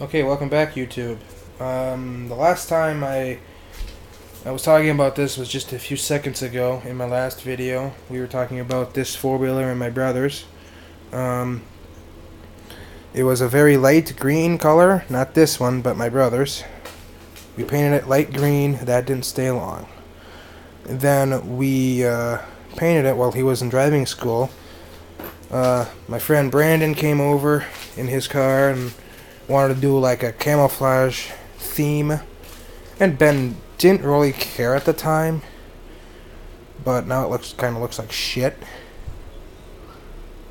Okay, welcome back, YouTube. The last time I was talking about this was just a few seconds ago in my last video. We were talking about this four-wheeler and my brother's. It was a very light green color, not this one, but my brother's. We painted it light green. That didn't stay long. Then we painted it while he was in driving school. My friend Brandon came over in his car and wanted to do like a camouflage theme, and Ben didn't really care at the time, but now it kind of looks like shit.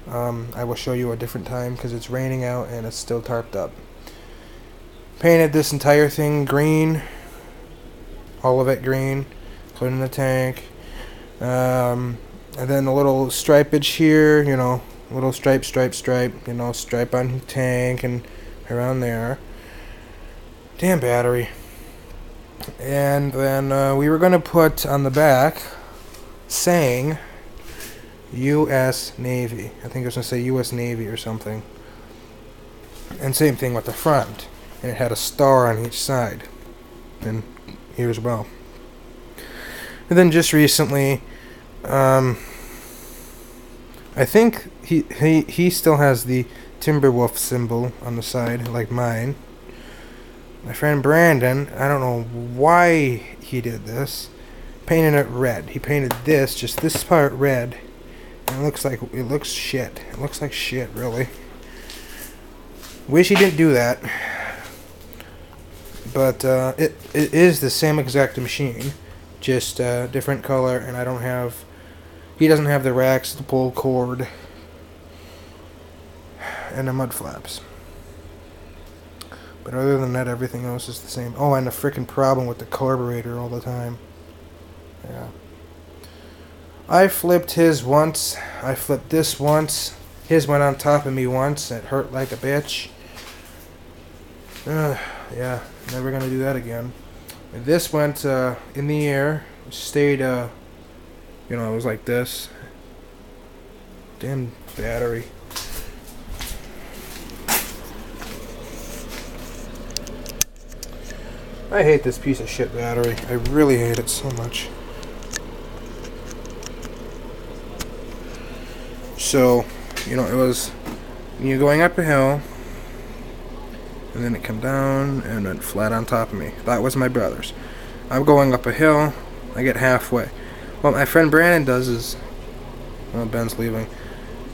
I will show you a different time because it's raining out and it's still tarped up. Painted this entire thing green, all of it green, including the tank, and then a little stripage here, little stripe, stripe on tank and around there. Damn battery. And then we were going to put on the back saying U.S. Navy. I think it was going to say U.S. Navy or something. And same thing with the front. And it had a star on each side. And here as well. And then just recently, I think he still has the Timberwolf symbol on the side, like mine. My friend Brandon, I don't know why he did this, painted it red. He painted just this part red, and it looks shit. It looks like shit, really. Wish he didn't do that. But it is the same exact machine, just different color, and he doesn't have the racks, the pull cord, and the mud flaps. But other than that, everything else is the same. Oh, and the frickin' problem with the carburetor all the time. Yeah. I flipped his once. I flipped this once. His went on top of me once. It hurt like a bitch. Yeah, never gonna do that again. And this went in the air. Stayed, it was like this. Damn battery. I hate this piece of shit battery. I really hate it so much. So, it was you going up a hill, and then it come down, and then flat on top of me. That was my brother's. I'm going up a hill, I get halfway. What my friend Brandon does is, Ben's leaving.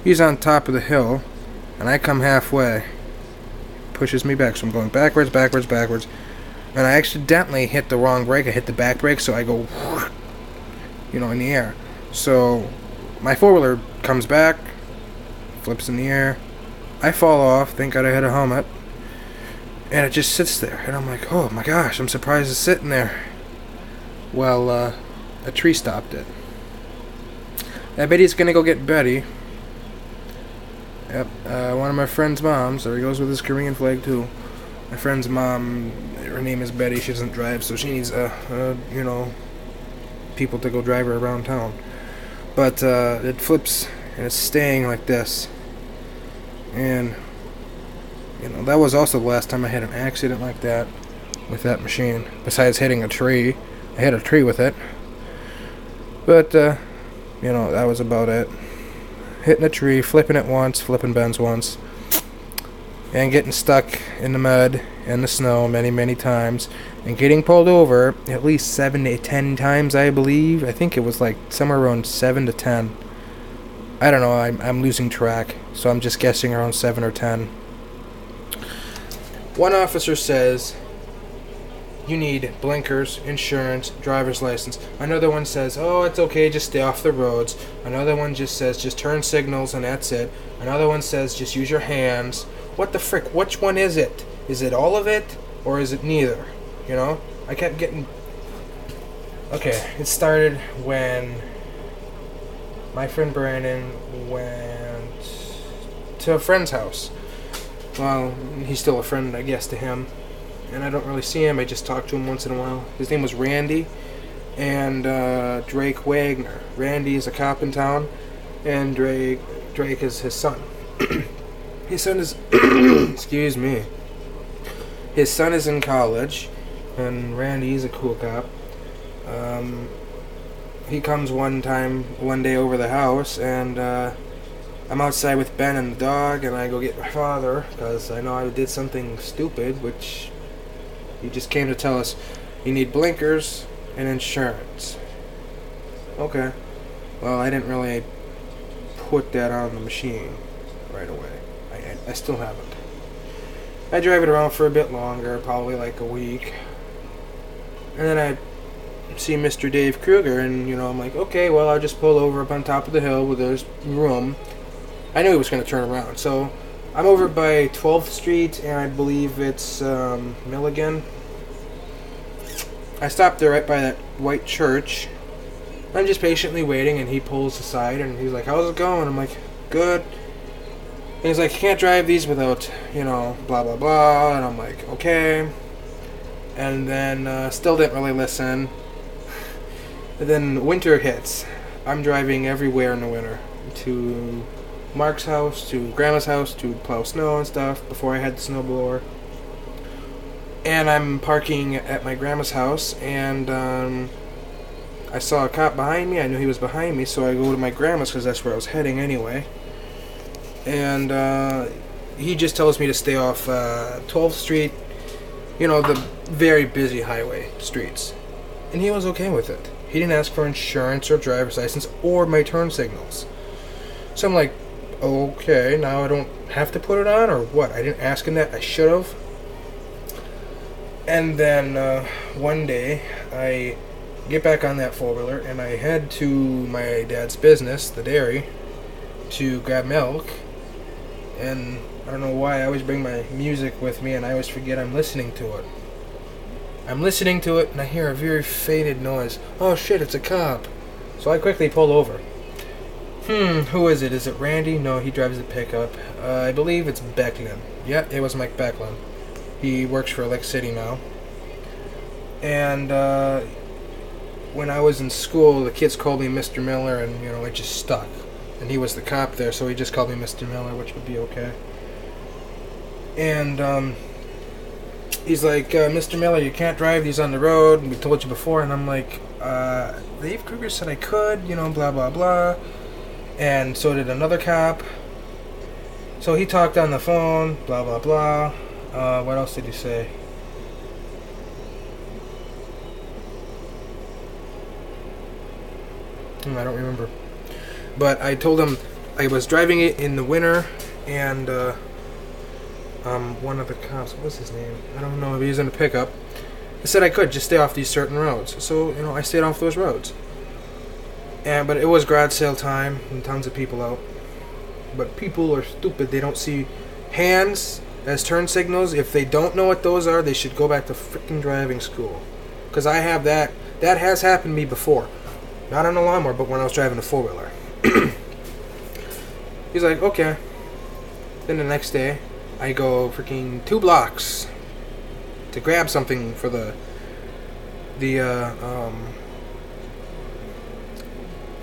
He's on top of the hill, and I come halfway. Pushes me back, so I'm going backwards. And I accidentally hit the wrong brake. I hit the back brake, so I go, in the air. So my four-wheeler comes back, flips in the air. I fall off. Thank God I had a helmet. And it just sits there. And I'm like, oh my gosh, I'm surprised it's sitting there. Well, a tree stopped it. I bet he's going to go get Betty. Yep, one of my friend's moms. There he goes with his Korean flag, too. My friend's mom, her name is Betty. She doesn't drive, so she needs, people to go drive her around town. But it flips, and it's staying like this. And, that was also the last time I had an accident like that with that machine. Besides hitting a tree. I hit a tree with it. But, that was about it. Hitting a tree, flipping it once, flipping Ben's once. And getting stuck in the mud and the snow many, many times. And getting pulled over at least 7 to 10 times, I believe. I think it was like somewhere around 7 to 10. I don't know, I'm losing track. So I'm just guessing around 7 or 10. One officer says, you need blinkers, insurance, driver's license. Another one says, oh, it's okay, just stay off the roads. Another one just says, just turn signals and that's it. Another one says, just use your hands. What the frick? Which one is it? Is it all of it, or is it neither? I kept getting... Okay, it started when my friend Brandon went to a friend's house. Well, he's still a friend, I guess, to him. And I don't really see him. I just talk to him once in a while. His name was Randy and Drake Wagner. Randy is a cop in town, and Drake is his son. His son is, excuse me. his son is in college, and Randy's a cool cop. He comes one day over the house, and I'm outside with Ben and the dog, and I go get my father, because I know I did something stupid, which he just came to tell us, you need blinkers and insurance. Okay. Well, I didn't really put that on the machine right away. I still haven't. I drive it around for a bit longer, probably like a week. And then I see Mr. Dave Kruger, and, I'm like, okay, well, I'll just pull over up on top of the hill where there's room. I knew he was going to turn around, so I'm over by 12th Street, and I believe it's Milligan. I stopped there right by that white church. I'm just patiently waiting, and he pulls aside, and he's like, how's it going? I'm like, good. And he's like, you can't drive these without, blah, blah, blah. And I'm like, okay. And then still didn't really listen. And then winter hits. I'm driving everywhere in the winter. To Mark's house, to Grandma's house, to plow snow and stuff before I had the snowblower. And I'm parking at my grandma's house, and I saw a cop behind me. I knew he was behind me, so I go to my grandma's because that's where I was heading anyway. And he just tells me to stay off 12th Street, the very busy highway streets. And he was okay with it. He didn't ask for insurance or driver's license or my turn signals. So I'm like, okay, now I don't have to put it on or what? I didn't ask him that. I should have. And then one day I get back on that four-wheeler and I head to my dad's business, the dairy, to grab milk. And I don't know why I always bring my music with me and I always forget I'm listening to it. I'm listening to it and I hear a very faded noise. Oh shit, it's a cop. So I quickly pull over. Who is it? Is it Randy? No, he drives the pickup. I believe it's Becklin. Yeah, it was Mike Becklin. He works for Lake City now. And when I was in school, the kids called me Mr. Miller, and it just stuck. And he was the cop there, so he just called me Mr. Miller, which would be okay. And he's like, Mr. Miller, you can't drive these on the road. We told you before. And I'm like, Dave Kruger said I could, blah, blah, blah. And so did another cop. So he talked on the phone, blah, blah, blah. What else did he say? I don't remember. But I told him I was driving it in the winter, and one of the cops, what was his name? I don't know if he was in a pickup. I said I could just stay off these certain roads. So, I stayed off those roads. But it was garage sale time, and tons of people out. But people are stupid. They don't see hands as turn signals. If they don't know what those are, they should go back to freaking driving school. Because I have that. That has happened to me before. Not on a lawnmower, but when I was driving a four-wheeler. He's like, okay. Then the next day, I go freaking 2 blocks to grab something for the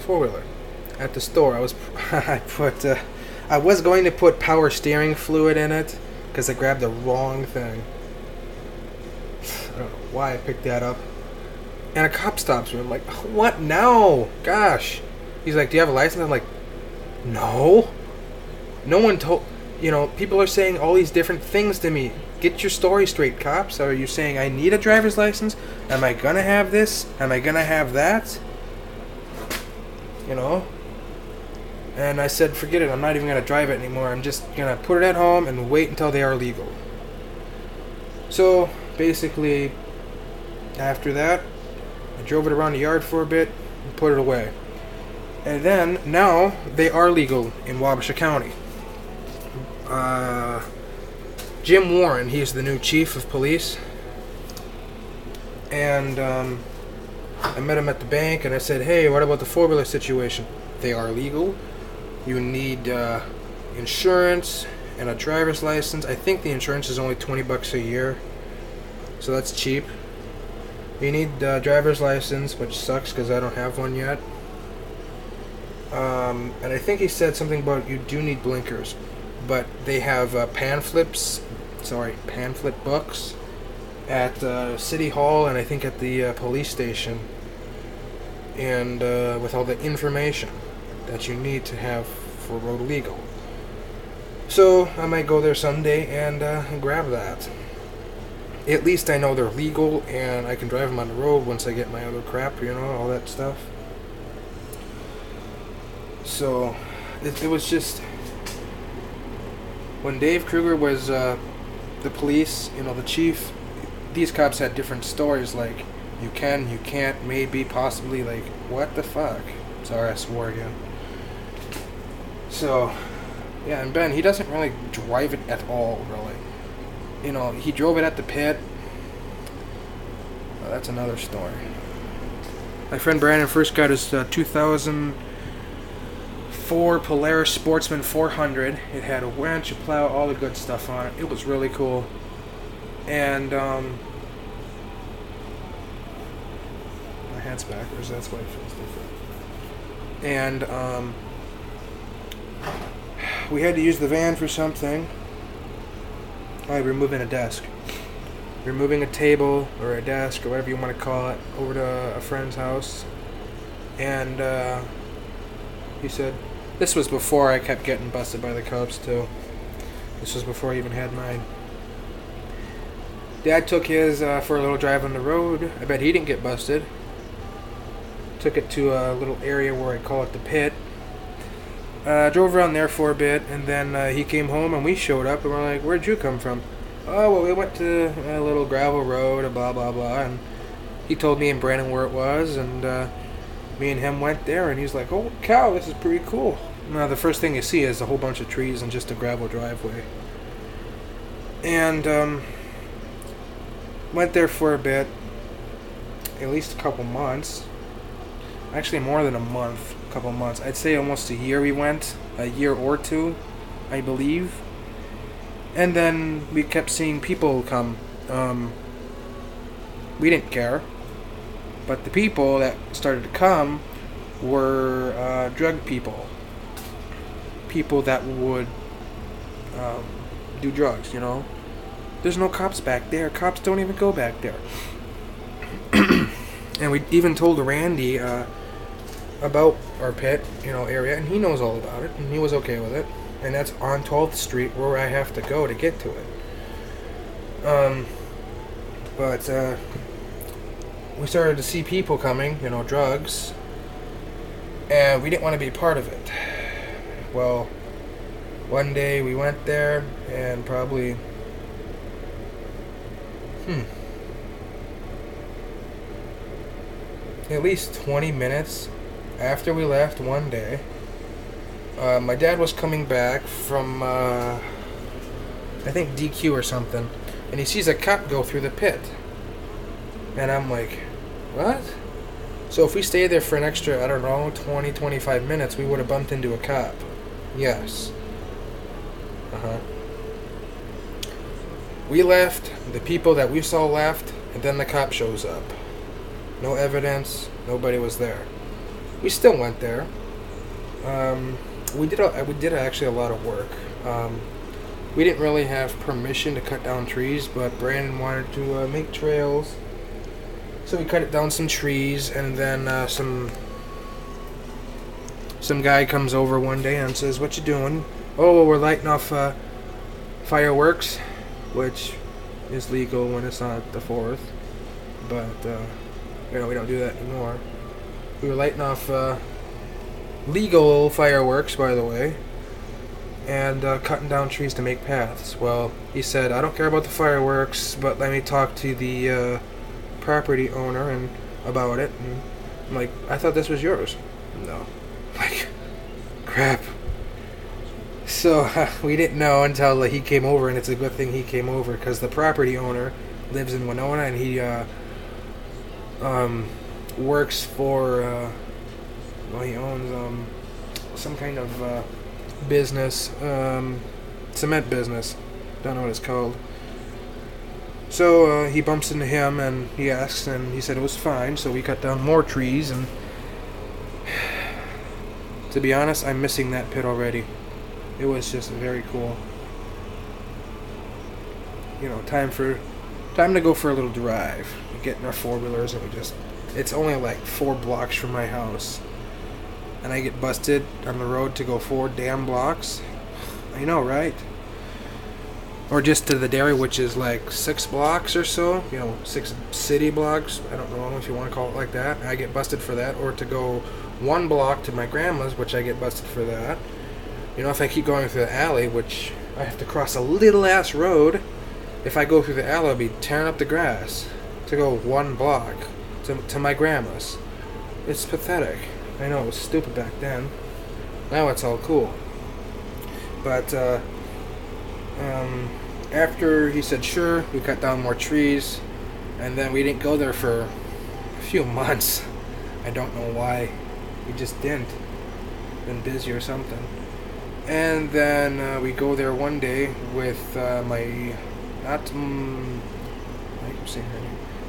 four-wheeler at the store. I was going to put power steering fluid in it because I grabbed the wrong thing. I don't know why I picked that up. And a cop stops me. I'm like, what? No. Gosh. He's like, do you have a license? I'm like, no. No one told... people are saying all these different things to me. Get your story straight, cops. Are you saying I need a driver's license? Am I going to have this? Am I going to have that? And I said, forget it. I'm not even going to drive it anymore. I'm just going to put it at home and wait until they are legal. So, basically, after that, I drove it around the yard for a bit and put it away. And then, now, they are legal in Wabasha County. Jim Warren, he's the new chief of police. And I met him at the bank and I said, hey, what about the four-wheeler situation? They are legal. You need insurance and a driver's license. I think the insurance is only $20 a year. So that's cheap. You need a driver's license, which sucks because I don't have one yet. And I think he said something about you do need blinkers. But they have pamphlet books at City Hall and I think at the police station, and with all the information that you need to have for road legal. So I might go there someday and grab that. At least I know they're legal and I can drive them on the road once I get my other crap, all that stuff. So it was just, when Dave Kruger was the police, the chief, these cops had different stories, like you can, you can't, maybe, possibly, like what the fuck. Sorry, I swore again. So yeah, and Ben, he doesn't really drive it at all, really. He drove it at the pit. Well, that's another story. My friend Brandon first got his 2004 Polaris Sportsman 400. It had a winch, a plow, all the good stuff on it. It was really cool. And, my hat's backwards, that's why it feels different. And, we had to use the van for something. We're moving a desk. We're moving a table or a desk or whatever you want to call it over to a friend's house. And he said, this was before I kept getting busted by the cops too. This was before I even had mine. Dad took his for a little drive on the road. I bet he didn't get busted. Took it to a little area where I call it the pit. Drove around there for a bit, and then he came home and we showed up and we're like, where'd you come from? Oh, well, we went to a little gravel road, blah, blah, blah, and he told me and Brandon where it was, and me and him went there, and he's like, oh, cow, this is pretty cool. Now, the first thing you see is a whole bunch of trees and just a gravel driveway. And went there for a bit, at least a couple months. Actually, more than a month. Couple months. I'd say almost a year we went. A year or two, I believe. And then we kept seeing people come. We didn't care. But the people that started to come were drug people. People that would do drugs, There's no cops back there. Cops don't even go back there. And we even told Randy about our pit, area, and he knows all about it, and he was okay with it. And that's on 12th Street where I have to go to get to it. But we started to see people coming, drugs, and we didn't want to be a part of it. Well, one day we went there, and probably, at least 20 minutes after we left one day, my dad was coming back from, I think DQ or something, and he sees a cop go through the pit. And I'm like, what? So if we stayed there for an extra, 20, 25 minutes, we would have bumped into a cop. Yes. We left, the people that we saw left, and then the cop shows up. No evidence, nobody was there. We still went there. We did actually a lot of work. We didn't really have permission to cut down trees, but Brandon wanted to make trails. So we cut down some trees, and then some guy comes over one day and says, "What you doing?" "Oh, well, we're lighting off fireworks," which is legal when it's not the 4th, but we don't do that anymore. We were lighting off legal fireworks, by the way, and cutting down trees to make paths. Well, he said, "I don't care about the fireworks, but let me talk to the property owner and about it." And I'm like, "I thought this was yours." "No." Like, crap. So we didn't know until he came over, and it's a good thing he came over, because the property owner lives in Winona, and he works for he owns some kind of business, cement business. Don't know what it's called. So he bumps into him, and he asks, and he said it was fine. So we cut down more trees, and to be honest, I'm missing that pit already. It was just very cool. Time for time to go for a little drive. We get in our four-wheelers and it's only like 4 blocks from my house. And I get busted on the road to go 4 damn blocks. I know, right? Or just to the dairy, which is like 6 blocks or so. 6 city blocks. I don't know if you want to call it like that. I get busted for that. Or to go 1 block to my grandma's, which I get busted for that. If I keep going through the alley, which I have to cross a little ass road. If I go through the alley, I'll be tearing up the grass to go 1 block to my grandma's. It's pathetic. I know, it was stupid back then. Now it's all cool. But, after he said sure, we cut down more trees, and then we didn't go there for a few months. I don't know why. We just didn't. Been busy or something. And then we go there one day with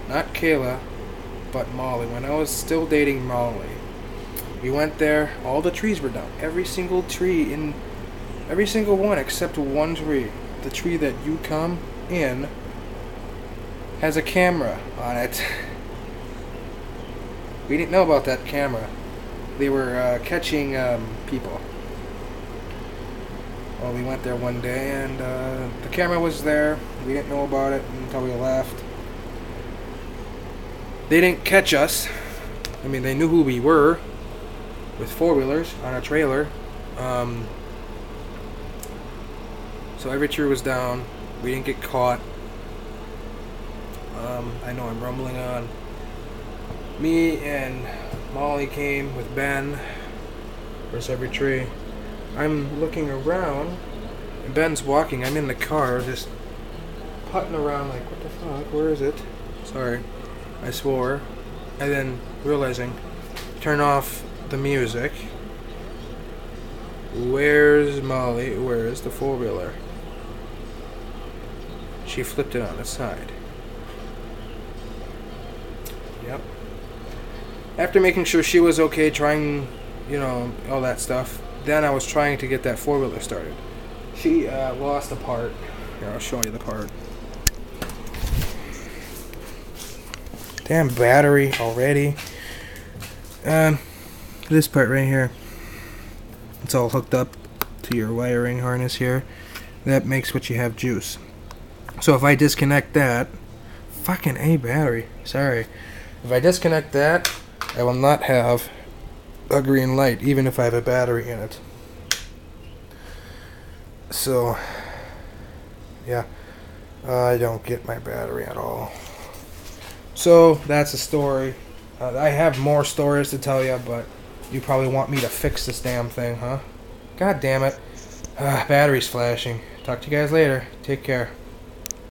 not Kayla, but Molly. When I was still dating Molly. We went there, all the trees were down. Every single tree every single one except one tree. The tree that you come in has a camera on it. We didn't know about that camera. They were catching people. Well, we went there one day and the camera was there. We didn't know about it until we left. They didn't catch us. I mean, they knew who we were. With 4-wheelers on a trailer. So every tree was down. We didn't get caught. I know I'm rumbling on. Me and Molly came with Ben. Where's every tree? I'm looking around. And Ben's walking. I'm in the car just putting around like, what the fuck? Where is it? Sorry. I swore. And then realizing, turn off the music. Where's Molly? Where is the 4-wheeler? She flipped it on its side. Yep. After making sure she was okay, trying, all that stuff, then I was trying to get that 4-wheeler started. She lost a part. Here, I'll show you the part. Damn battery already. This part right here, it's all hooked up to your wiring harness here. That makes what you have juice. So if I disconnect that, fucking A battery, sorry. If I disconnect that, I will not have a green light, even if I have a battery in it. So, yeah, I don't get my battery at all. So, that's a story. I have more stories to tell you, but you probably want me to fix this damn thing, huh? God damn it. Battery's flashing. Talk to you guys later. Take care.